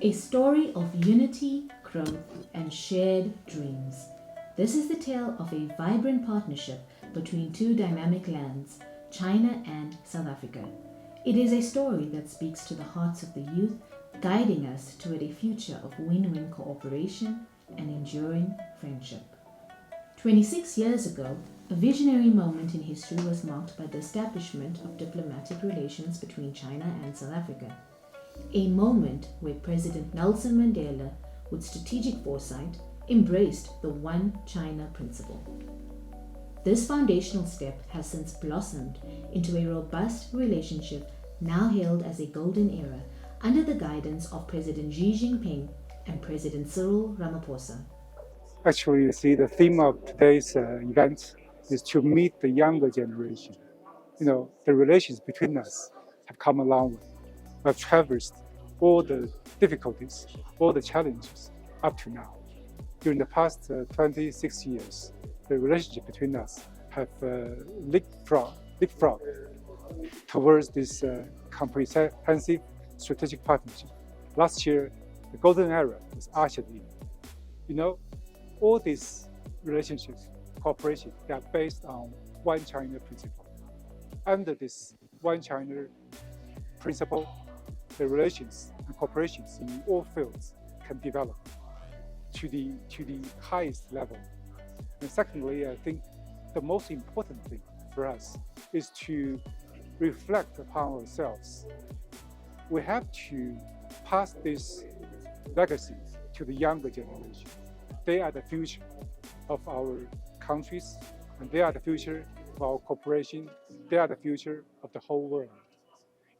A story of unity, growth, and shared dreams. This is the tale of a vibrant partnership between two dynamic lands, China and South Africa. It is a story that speaks to the hearts of the youth, guiding us toward a future of win win cooperation and enduring friendship. 26 years ago, a visionary moment in history was marked by the establishment of diplomatic relations between China and South Africa. A moment where President Nelson Mandela, with strategic foresight, embraced the One China principle. This foundational step has since blossomed into a robust relationship now hailed as a golden era under the guidance of President Xi Jinping and President Cyril Ramaphosa. Actually, you see, the theme of today's event is to meet the younger generation. The relations between us have come a long way. We have traversed all the difficulties, all the challenges up to now. During the past 26 years, the relationship between us have leapfrog towards this comprehensive strategic partnership. Last year, the golden era was ushered in. All these relationships, cooperation, they are based on One China principle. Under this One China principle, the relations and cooperations in all fields can develop to the highest level. And secondly, I think the most important thing for us is to reflect upon ourselves. We have to pass this legacy to the younger generation. They are the future of our countries, and they are the future of our cooperation. They are the future of the whole world.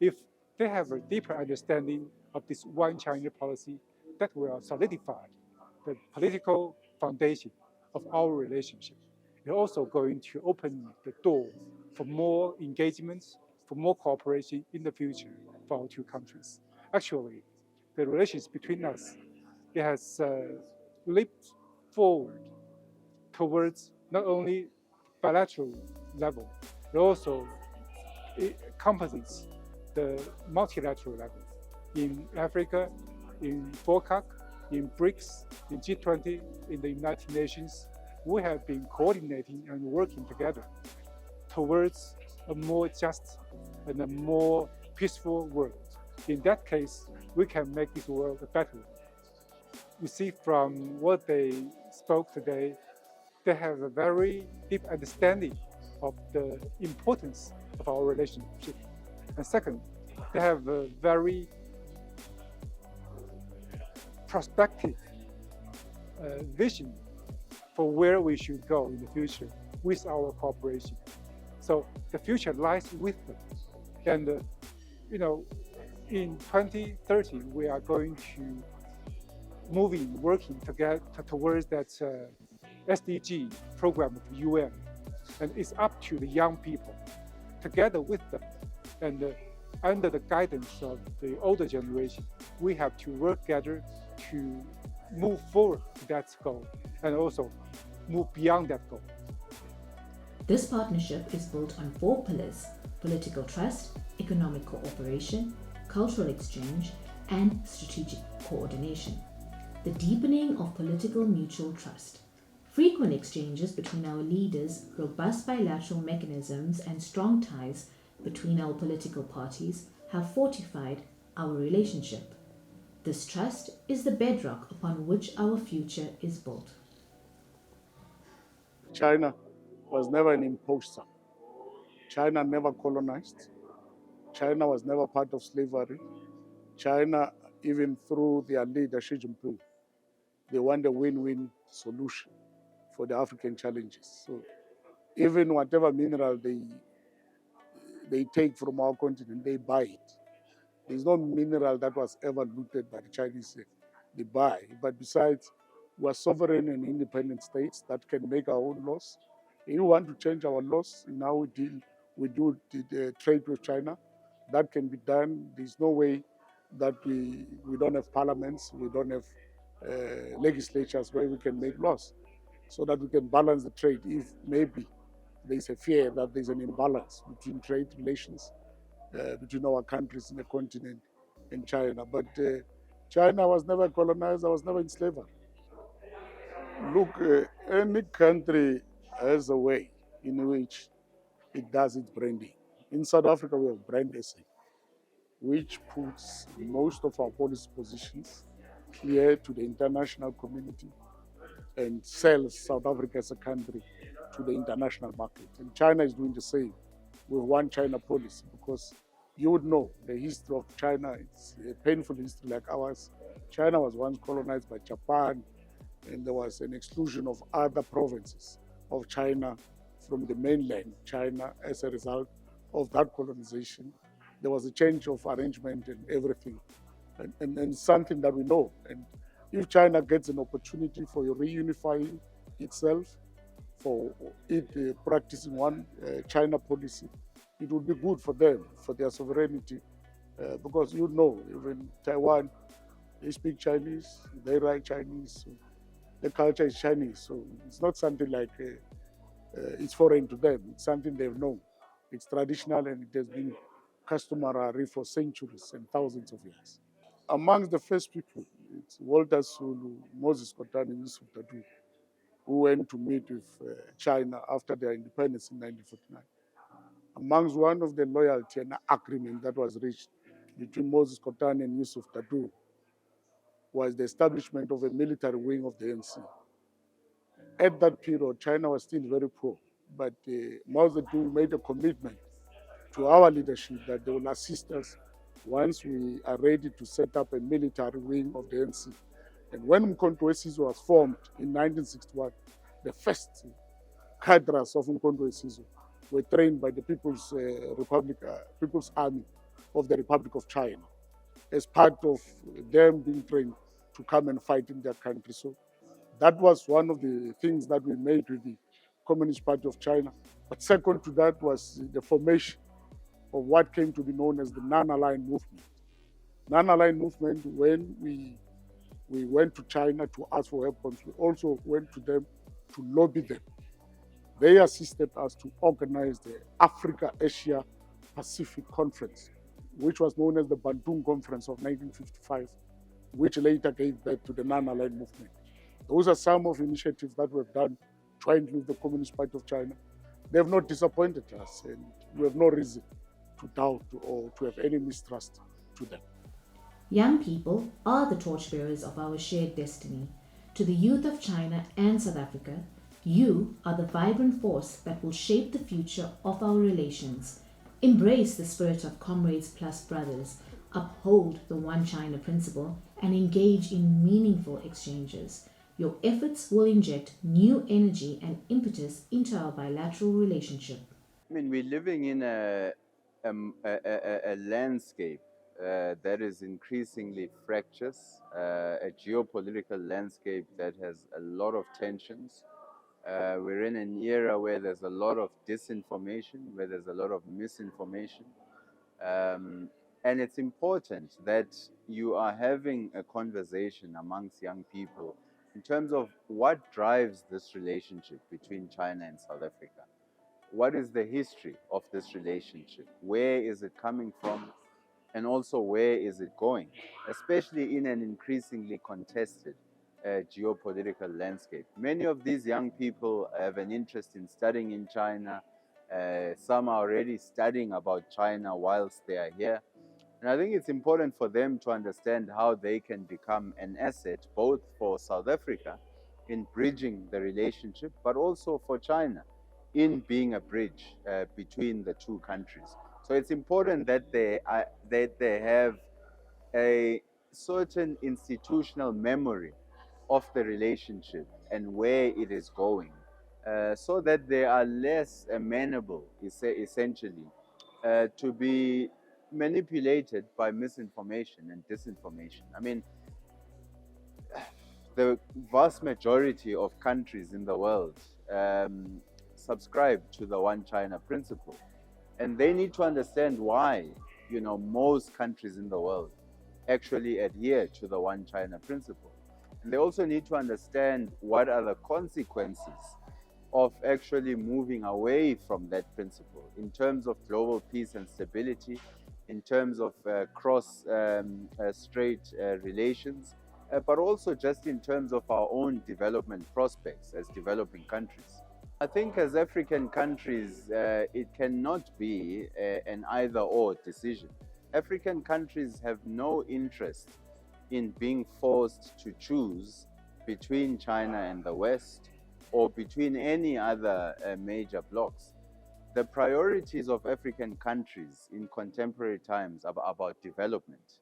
If they have a deeper understanding of this One China policy, that will solidify the political foundation of our relationship. It's also going to open the door for more engagements, for more cooperation in the future for our two countries. Actually, the relations between us, it has leaped forward towards not only bilateral level, but also it encompasses the multilateral level in Africa, in FOCAC, in BRICS, in G20, in the United Nations. We have been coordinating and working together towards a more just and a more peaceful world. In that case, we can make this world a better one. We see from what they spoke today, they have a very deep understanding of the importance of our relationship. And second, they have a very prospective vision for where we should go in the future with our cooperation. So the future lies with them. And in 2030, we are going to working together towards that SDG program of the UN. And it's up to the young people, together with them, and under the guidance of the older generation, we have to work together to move forward to that goal and also move beyond that goal. This partnership is built on four pillars: political trust, economic cooperation, cultural exchange, and strategic coordination. The deepening of political mutual trust. Frequent exchanges between our leaders, robust bilateral mechanisms, and strong ties between our political parties have fortified our relationship. This trust is the bedrock upon which our future is built. China was never an imposter. China never colonized. China was never part of slavery. China, even through their leader, Xi Jinping, they want a win-win solution for the African challenges. So even whatever mineral they take from our continent, they buy it. There's no mineral that was ever looted by the Chinese. They buy. But besides, we are sovereign and independent states that can make our own laws. If we want to change our laws in how we do the trade with China, that can be done. There's no way that we don't have parliaments, we don't have legislatures where we can make laws so that we can balance the trade if maybe there's a fear that there's an imbalance between trade relations between our countries in the continent and China. But China was never colonized, I was never in slavery. Look, any country has a way in which it does its branding. In South Africa, we have Brand SA, which puts most of our policy positions clear to the international community and sells South Africa as a country to the international market. And China is doing the same with one China policy, because you would know the history of China. It's a painful history like ours. China was once colonized by Japan, and there was an exclusion of other provinces of China from the mainland China as a result of that colonization. There was a change of arrangement and everything, and something that we know. And if China gets an opportunity for reunifying itself, for it practicing one China policy, it would be good for them, for their sovereignty, because you know, even Taiwan, they speak Chinese, they write Chinese, so the culture is Chinese, so it's not something like it's foreign to them. It's something they've known. It's traditional and it has been customary for centuries and thousands of years. Amongst the first people, it's Walter Sulu, Moses Kotane, and Yusuf Dadoo, who went to meet with China after their independence in 1949. Amongst one of the loyalty and agreement that was reached between Moses Kotane and Yusuf Dadoo was the establishment of a military wing of the ANC. At that period, China was still very poor, but Mao Zedong made a commitment to our leadership that they will assist us once we are ready to set up a military wing of the ANC. And when Mkhonto Wesizwe was formed in 1961, the first cadres of Mkhonto Wesizwe were trained by the People's Army of the Republic of China as part of them being trained to come and fight in their country. So that was one of the things that we made with the Communist Party of China. But second to that was the formation of what came to be known as the non-aligned movement. Non-aligned movement, when we went to China to ask for weapons, we also went to them to lobby them. They assisted us to organize the Africa-Asia Pacific Conference, which was known as the Bandung Conference of 1955, which later gave birth to the non-aligned movement. Those are some of the initiatives that we've done jointly with the Communist Party of China. They have not disappointed us, and we have no reason to doubt or to have any mistrust to them. Young people are the torchbearers of our shared destiny. To the youth of China and South Africa, you are the vibrant force that will shape the future of our relations. Embrace the spirit of comrades plus brothers, uphold the One China principle, and engage in meaningful exchanges. Your efforts will inject new energy and impetus into our bilateral relationship. I mean, we're living in a landscape that is increasingly fractious, a geopolitical landscape that has a lot of tensions. We're in an era where there's a lot of disinformation, where there's a lot of misinformation. And it's important that you are having a conversation amongst young people in terms of what drives this relationship between China and South Africa. What is the history of this relationship? Where is it coming from? And also, where is it going? Especially in an increasingly contested geopolitical landscape. Many of these young people have an interest in studying in China. Some are already studying about China whilst they are here. And I think it's important for them to understand how they can become an asset, both for South Africa in bridging the relationship, but also for China in being a bridge between the two countries. So it's important that they have a certain institutional memory of the relationship and where it is going, so that they are less amenable, essentially, to be manipulated by misinformation and disinformation. I mean, the vast majority of countries in the world subscribe to the One China principle, and they need to understand why, most countries in the world actually adhere to the One China principle. And they also need to understand what are the consequences of actually moving away from that principle in terms of global peace and stability, in terms of cross-strait relations, but also just in terms of our own development prospects as developing countries. I think as African countries, it cannot be an either-or decision. African countries have no interest in being forced to choose between China and the West or between any other major blocs. The priorities of African countries in contemporary times are about development.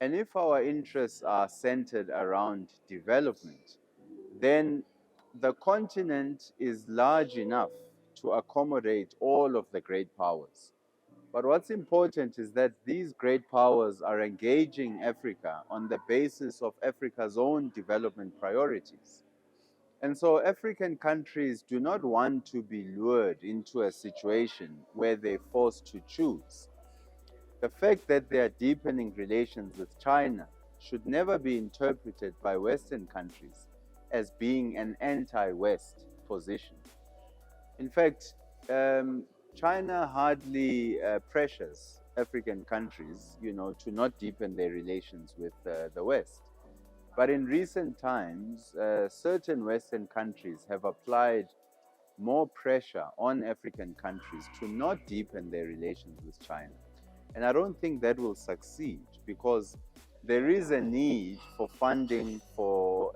And if our interests are centered around development, then the continent is large enough to accommodate all of the great powers. But what's important is that these great powers are engaging Africa on the basis of Africa's own development priorities. And so African countries do not want to be lured into a situation where they're forced to choose. The fact that they are deepening relations with China should never be interpreted by Western countries as being an anti-West position. In fact, China hardly pressures African countries, to not deepen their relations with the West. But in recent times, certain Western countries have applied more pressure on African countries to not deepen their relations with China. And I don't think that will succeed because there is a need for funding, for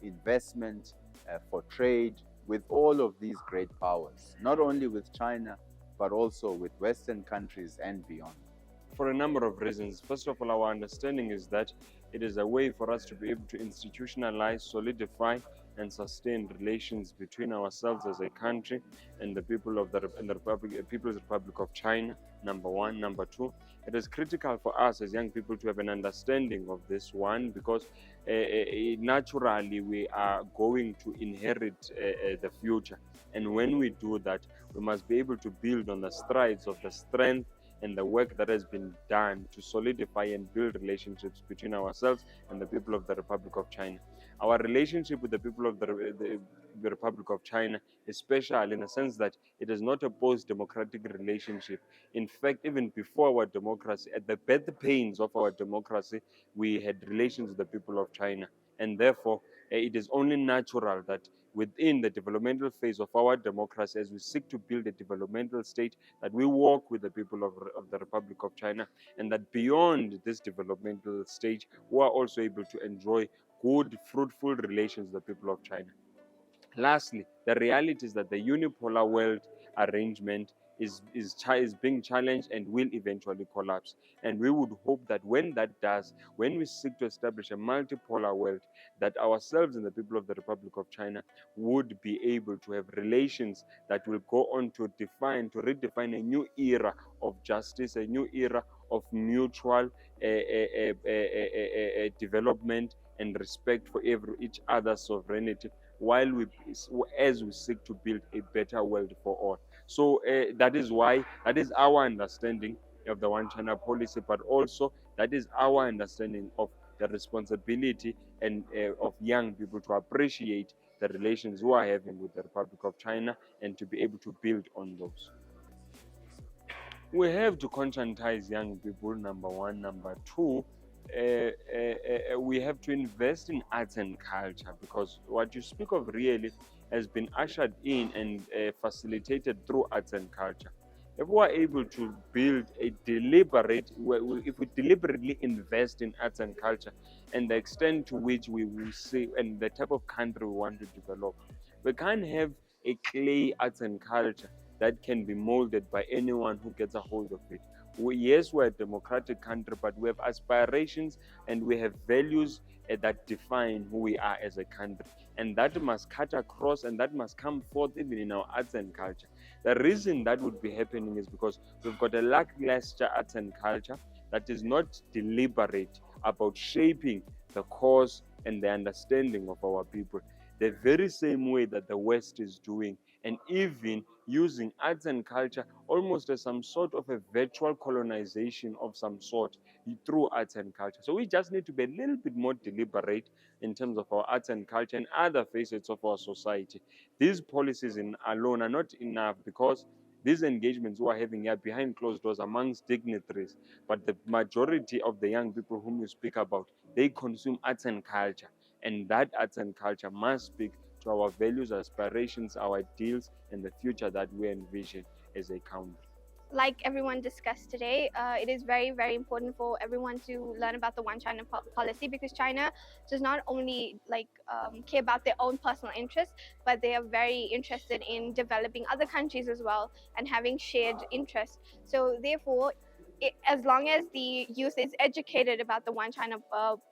investment, for trade with all of these great powers, not only with China, but also with Western countries and beyond. For a number of reasons. First of all, our understanding is that it is a way for us to be able to institutionalize, solidify, and sustain relations between ourselves as a country and the people of the People's Republic of China, number one. Number two, it is critical for us as young people to have an understanding of this one because naturally we are going to inherit the future. And when we do that, we must be able to build on the strides of the strength and the work that has been done to solidify and build relationships between ourselves and the people of the Republic of China. Our relationship with the people of the Republic of China is special in the sense that it is not a post-democratic relationship. In fact, even before our democracy, at the birth pains of our democracy, we had relations with the people of China. And therefore, it is only natural that within the developmental phase of our democracy, as we seek to build a developmental state, that we work with the people of the Republic of China, and that beyond this developmental stage, we are also able to enjoy good, fruitful relations with the people of China. Lastly, the reality is that the unipolar world arrangement is being challenged and will eventually collapse. And we would hope that when that does, when we seek to establish a multipolar world, that ourselves and the people of the Republic of China would be able to have relations that will go on to redefine a new era of justice, a new era of mutual development and respect for each other's sovereignty, as we seek to build a better world for all. So that is our understanding of the One China policy, but also that is our understanding of the responsibility and of young people to appreciate the relations we are having with the Republic of China and to be able to build on those. We have to conscientize young people, number one. Number two, we have to invest in arts and culture, because what you speak of really has been ushered in and facilitated through arts and culture. If we are able to build if we deliberately invest in arts and culture and the extent to which we will see and the type of country we want to develop, we can't have a clay arts and culture that can be molded by anyone who gets a hold of it. Yes, we're a democratic country, but we have aspirations and we have values that define who we are as a country. And that must cut across and that must come forth even in our arts and culture. The reason that would be happening is because we've got a lackluster arts and culture that is not deliberate about shaping the cause and the understanding of our people. The very same way that the West is doing, and even using arts and culture almost as some sort of a virtual colonization of some sort through arts and culture. So we just need to be a little bit more deliberate in terms of our arts and culture and other facets of our society. These policies alone are not enough, because these engagements we are having here behind closed doors amongst dignitaries, but the majority of the young people whom you speak about, they consume arts and culture, and that arts and culture must speak to our values, aspirations, our ideals, and the future that we envision as a country. Like everyone discussed today, it is very, very important for everyone to learn about the One China policy, because China does not only care about their own personal interests, but they are very interested in developing other countries as well and having shared interests. So therefore, as long as the youth is educated about the One China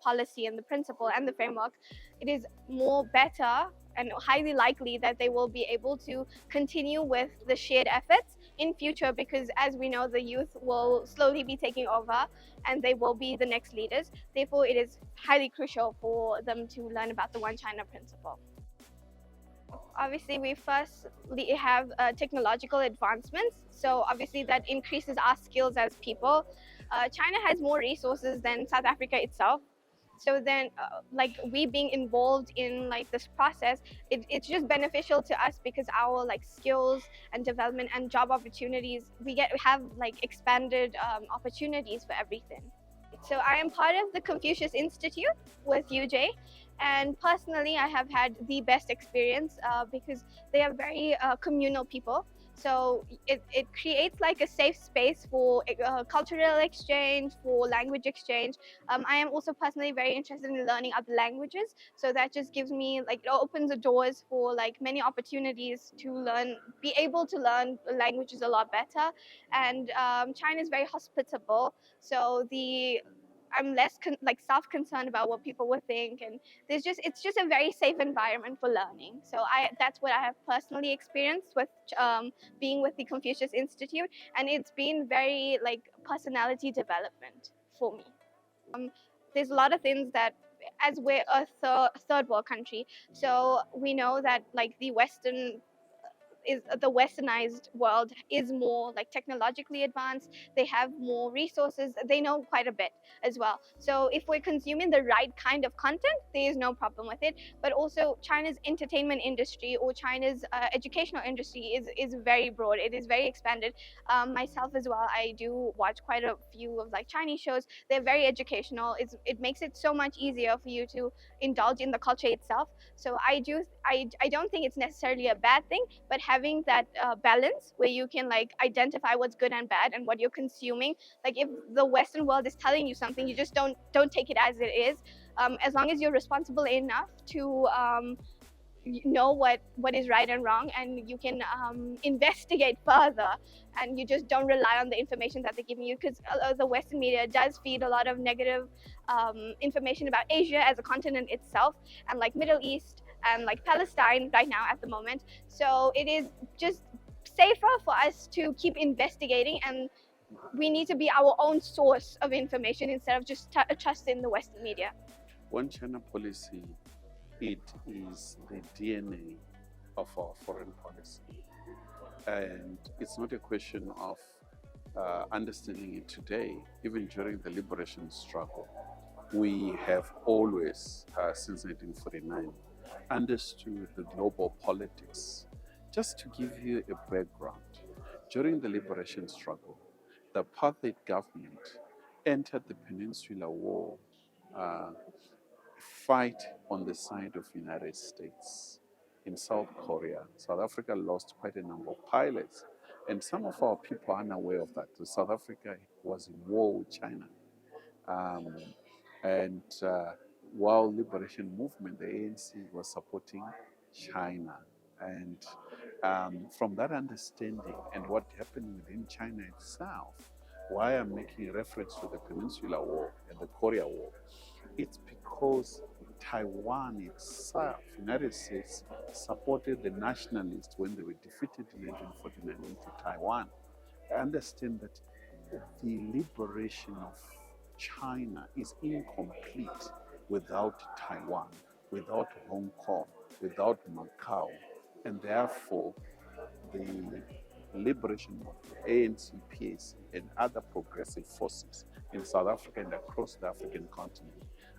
policy and the principle and the framework, it is more better and highly likely that they will be able to continue with the shared efforts in future, because as we know, the youth will slowly be taking over and they will be the next leaders. Therefore, it is highly crucial for them to learn about the One China principle. Obviously, we firstly have technological advancements, so obviously that increases our skills as people. China has more resources than South Africa itself, so then we being involved in this process, it's just beneficial to us, because our skills and development and job opportunities, we have expanded opportunities for everything. So I am part of the Confucius Institute with UJ, and personally I have had the best experience because they are very communal people. So it creates a safe space for cultural exchange, for language exchange. I am also personally very interested in learning other languages, so that just gives me it opens the doors for many opportunities to be able to learn languages a lot better. And China is very hospitable, so I'm less self-concerned about what people would think, and it's just a very safe environment for learning. So that's what I have personally experienced with being with the Confucius Institute, and it's been very personality development for me. There's a lot of things that, as we're a third world country, so we know that the westernized world is more technologically advanced. They have more resources, they know quite a bit as well. So if we're consuming the right kind of content, there is no problem with it. But also China's entertainment industry, or China's educational industry is very broad, it is very expanded. Myself as well, I do watch quite a few of Chinese shows. They're very educational. It makes it so much easier for you to indulge in the culture itself. So I don't think it's necessarily a bad thing, but having that balance where you can identify what's good and bad and what you're consuming. If the Western world is telling you something, you just don't take it as it is. As long as you're responsible enough to know what is right and wrong, and you can investigate further, and you just don't rely on the information that they're giving you, because the Western media does feed a lot of negative information about Asia as a continent itself, and Middle East and Palestine right now at the moment. So it is just safer for us to keep investigating, and we need to be our own source of information instead of just trusting the Western media. One China policy, it is the DNA of our foreign policy. And it's not a question of understanding it today. Even during the liberation struggle, we have always, since 1949, understood the global politics. Just to give you a background, during the liberation struggle, the apartheid government entered the Peninsular War fight on the side of United States. In South Korea, South Africa lost quite a number of pilots, and some of our people are unaware of that. So South Africa was in war with China. While liberation movement, the ANC was supporting China. And from that understanding and what happened within China itself, why I'm making reference to the Peninsular War and the Korea War, it's because Taiwan itself, United States, supported the nationalists when they were defeated in 1949 into Taiwan. I understand that the liberation of China is incomplete without Taiwan, without Hong Kong, without Macau, and therefore the liberation of the ANC, PAC, and other progressive forces in South Africa and across the African continent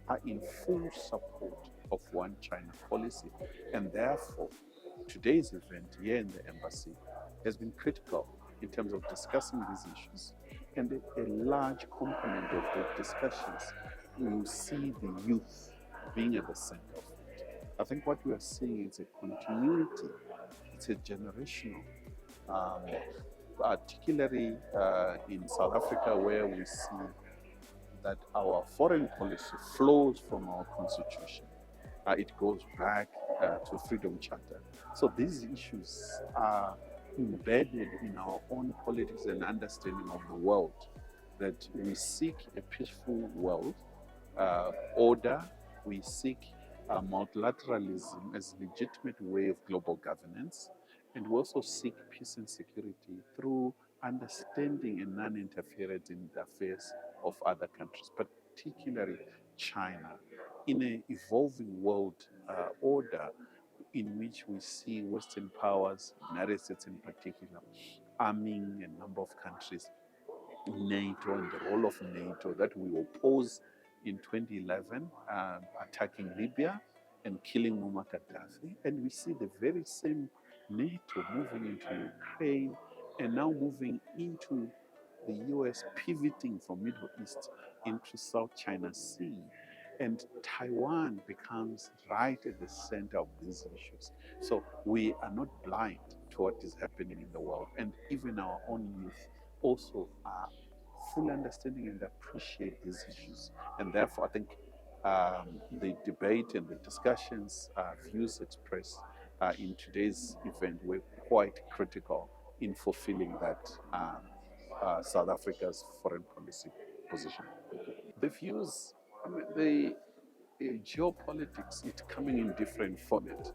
are in full support of One China policy. And therefore, today's event here in the embassy has been critical in terms of discussing these issues. And a large component of the discussions, we will see the youth being at the center of it. I think what we are seeing is a continuity, it's a generational, um, particularly in South Africa, where we see that our foreign policy flows from our constitution. It goes back to Freedom Charter. So these issues are embedded in our own politics and understanding of the world, that we seek a peaceful world order, we seek multilateralism as a legitimate way of global governance, and we also seek peace and security through understanding and non-interference in the affairs of other countries, particularly China, in an evolving world order in which we see Western powers, United States in particular, arming a number of countries, NATO and the role of NATO that we opposed in 2011, attacking Libya and killing Muammar Gaddafi. And we see the very same NATO moving into Ukraine and now moving into the US, pivoting from Middle East into South China Sea. And Taiwan becomes right at the center of these issues. So we are not blind to what is happening in the world. And even our own youth also are fully understanding and appreciate these issues. And therefore, I think the debate and the discussions, views expressed in today's event were quite critical in fulfilling that South Africa's foreign policy position. The views, I mean, the geopolitics, it's coming in different formats.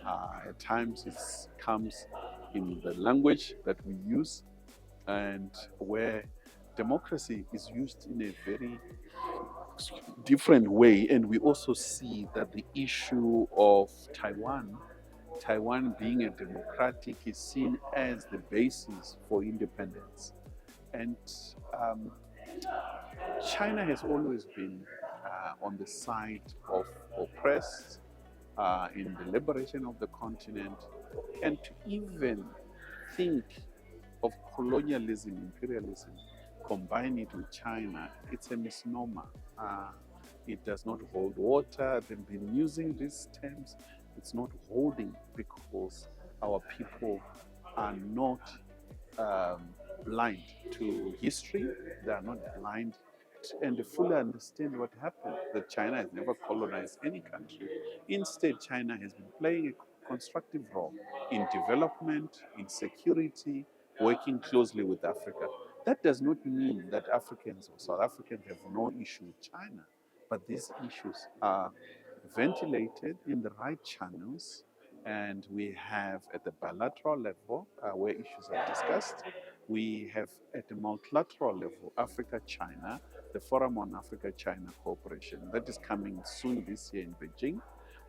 At times it comes in the language that we use, and where democracy is used in a very different way. And we also see that the issue of Taiwan being a democratic, is seen as the basis for independence. And China has always been on the side of oppressed in the liberation of the continent, and to even think of colonialism, imperialism, combine it with China, it's a misnomer. It does not hold water. They've been using these terms. It's not holding because our people are not blind to history. They are not blind and they fully understand what happened, that China has never colonized any country. Instead, China has been playing a constructive role in development, in security, working closely with Africa. That does not mean that Africans or South Africans have no issue with China, but these issues are ventilated in the right channels, and we have at the bilateral level where issues are discussed. We have at the multilateral level, Africa-China, the Forum on Africa-China Cooperation that is coming soon this year in Beijing,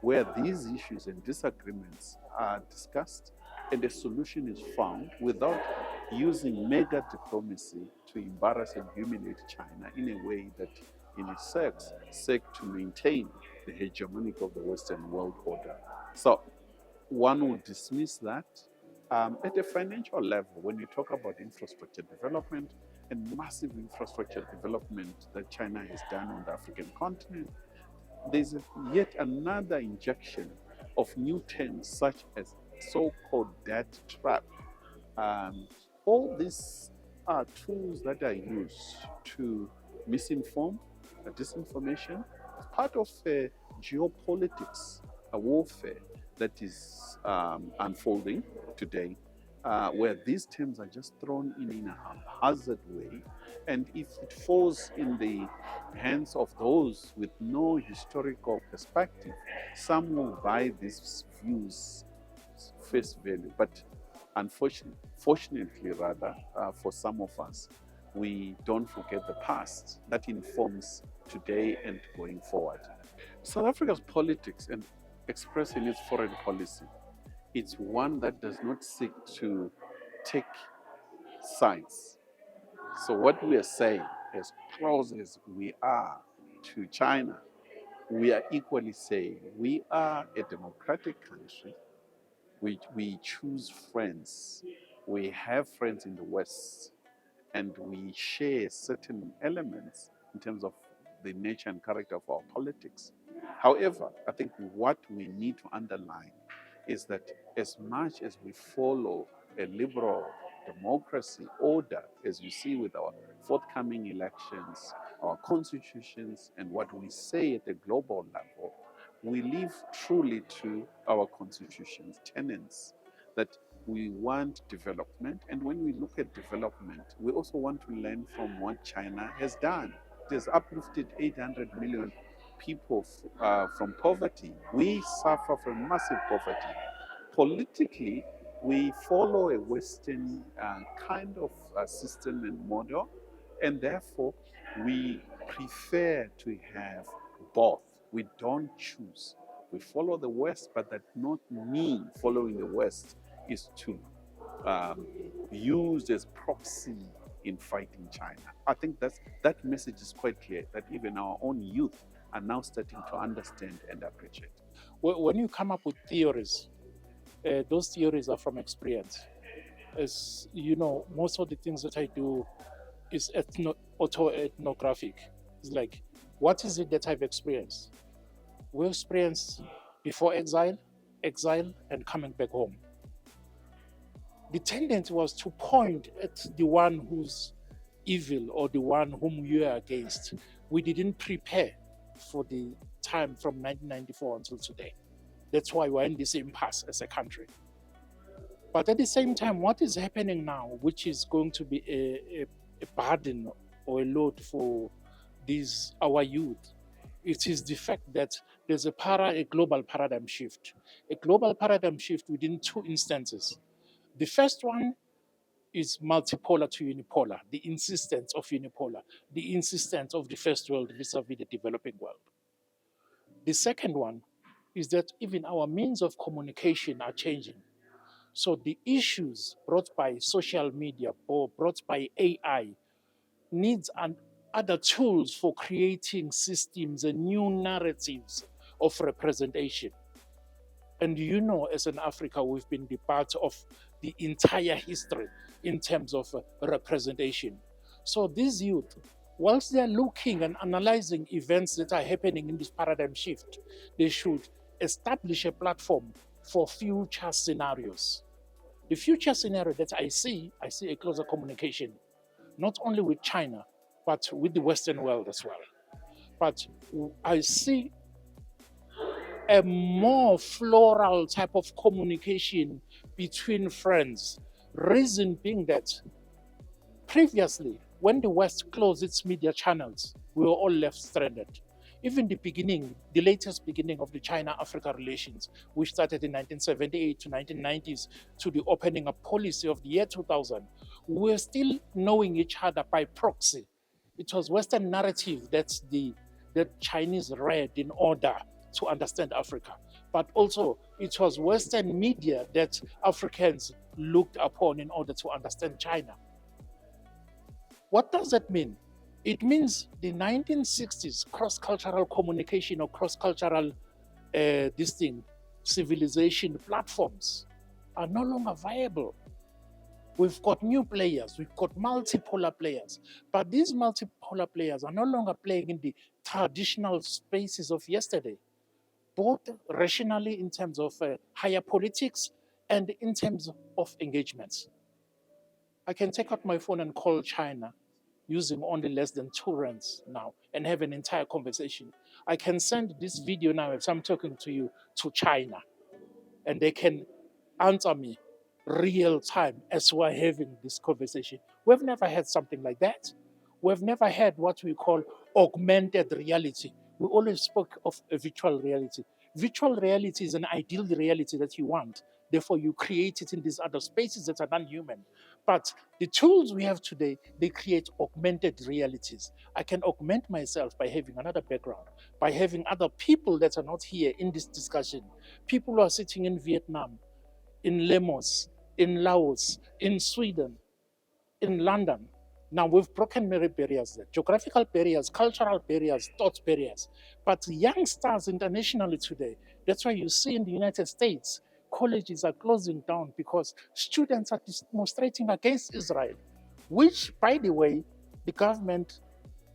where these issues and disagreements are discussed and a solution is found without using mega diplomacy to embarrass and humiliate China in a way that in its sake to maintain the hegemonic of the Western world order. So one would dismiss that. At a financial level, when you talk about infrastructure development and massive infrastructure development that China has done on the African continent, there's yet another injection of new terms such as so-called debt trap. All these are tools that are used to misinform, disinformation, part of geopolitics, a warfare that is unfolding today, where these terms are just thrown in a haphazard way. And if it falls in the hands of those with no historical perspective, some will buy these views face value. But fortunately, rather, for some of us, we don't forget the past. That informs today and going forward. South Africa's politics and expressing its foreign policy, it's one that does not seek to take sides. So what we are saying, as close as we are to China, we are equally saying we are a democratic country. We choose friends We have friends in the West, and we share certain elements in terms of the nature and character of our politics. However, I think what we need to underline is that as much as we follow a liberal democracy order, as you see with our forthcoming elections, our constitutions, and what we say at the global level, we live truly to our constitution's tenets that we want development. And when we look at development, we also want to learn from what China has done. It has uplifted 800 million people from poverty. We suffer from massive poverty. Politically, we follow a Western kind of system and model, and therefore we prefer to have both. We don't choose. We follow the West, but that not mean following the West is to used as proxy in fighting China. I think that message is quite clear, that even our own youth are now starting to understand and appreciate. When you come up with theories, those theories are from experience. As you know, most of the things that I do is auto-ethnographic. It's like, what is it that I've experienced? We experienced before exile, and coming back home. The tendency was to point at the one who's evil or the one whom you are against. We didn't prepare for the time from 1994 until today. That's why we're in this impasse as a country. But at the same time, what is happening now, which is going to be a burden or a load for our youth, it is the fact that there's a global paradigm shift. A global paradigm shift within two instances. The first one is multipolar to unipolar, the insistence of unipolar, the insistence of the first world vis-a-vis the developing world. The second one is that even our means of communication are changing. So the issues brought by social media or brought by AI needs other tools for creating systems and new narratives of representation. And you know, as in Africa, we've been the part of the entire history in terms of representation. So these youth, whilst they're looking and analyzing events that are happening in this paradigm shift, they should establish a platform for future scenarios. The future scenario that I see a closer communication, not only with China, but with the Western world as well. But I see a more floral type of communication between friends. Reason being that previously, when the West closed its media channels, we were all left stranded. Even the latest beginning of the China-Africa relations, which started in 1978 to 1990s, to the opening up policy of the year 2000, we were still knowing each other by proxy. It was Western narrative that Chinese read in order to understand Africa. But also, it was Western media that Africans looked upon in order to understand China. What does that mean? It means the 1960s cross-cultural communication or cross-cultural civilization platforms are no longer viable. We've got new players, we've got multipolar players, but these multipolar players are no longer playing in the traditional spaces of yesterday, both rationally in terms of higher politics and in terms of engagements. I can take out my phone and call China using only less than 2 rands now and have an entire conversation. I can send this video now as I'm talking to you to China, and they can answer me real time as we're having this conversation. We've never had something like that. We've never had what we call augmented reality. We always spoke of a virtual reality. Virtual reality is an ideal reality that you want. Therefore, you create it in these other spaces that are non-human. But the tools we have today, they create augmented realities. I can augment myself by having another background, by having other people that are not here in this discussion. People who are sitting in Vietnam, in Lemos, in Laos, in Sweden, in London. Now we've broken many barriers there, geographical barriers, cultural barriers, thought barriers. But youngsters internationally today, that's why you see in the United States, colleges are closing down because students are demonstrating against Israel, which, by the way, the government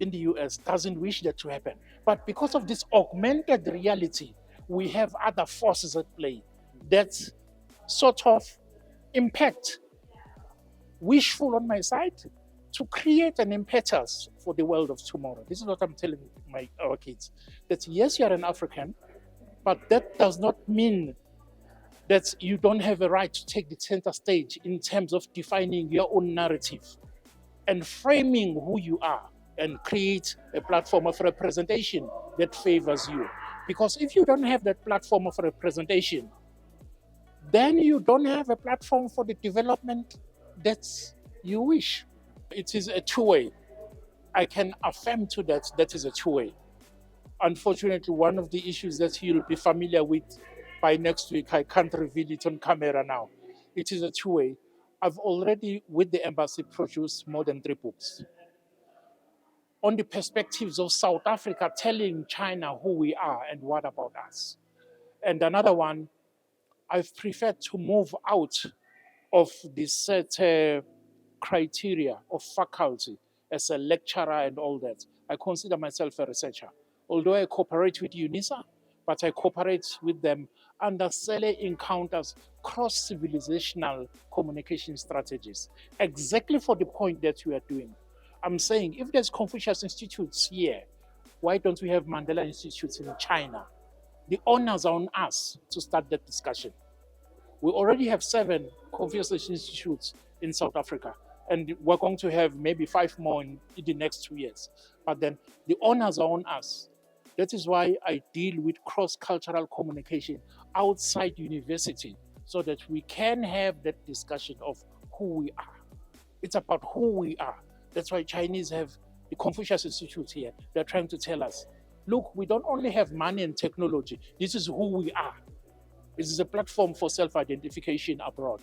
in the US doesn't wish that to happen. But because of this augmented reality, we have other forces at play that sort of impact, wishful on my side, to create an impetus for the world of tomorrow. This is what I'm telling our kids, that yes, you're an African, but that does not mean that you don't have a right to take the center stage in terms of defining your own narrative and framing who you are and create a platform of representation that favors you. Because if you don't have that platform of representation, then you don't have a platform for the development that you wish. It is a two-way. I can affirm to that is a two-way. Unfortunately, one of the issues that you'll be familiar with by next week, I can't reveal it on camera now. It is a two-way. I've already, with the embassy, produced more than 3 books on the perspectives of South Africa, telling China who we are and what about us. And another one, I've preferred to move out of the set criteria of faculty as a lecturer and all that. I consider myself a researcher. Although I cooperate with UNISA, but I cooperate with them under SELE encounters cross-civilizational communication strategies, exactly for the point that you are doing. I'm saying, if there's Confucius Institutes here, why don't we have Mandela Institutes in China? The honors are on us to start that discussion. We already have 7 Confucius Institutes in South Africa, and we're going to have maybe 5 more in the next 2 years. But then the honors are on us. That is why I deal with cross-cultural communication outside university, so that we can have that discussion of who we are. It's about who we are. That's why Chinese have the Confucius Institute here. They're trying to tell us, look, we don't only have money and technology. This is who we are. This is a platform for self-identification abroad.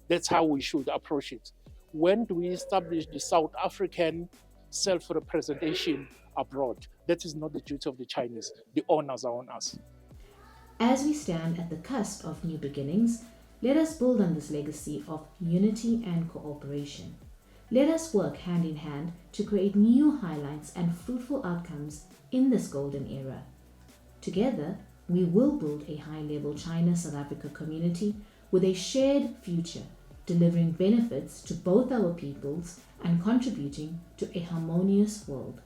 That's how we should approach it. When do we establish the South African self-representation abroad? That is not the duty of the Chinese. The honors are on us. As we stand at the cusp of new beginnings, let us build on this legacy of unity and cooperation. Let us work hand in hand to create new highlights and fruitful outcomes in this golden era. Together, we will build a high-level China-South Africa community with a shared future, delivering benefits to both our peoples and contributing to a harmonious world.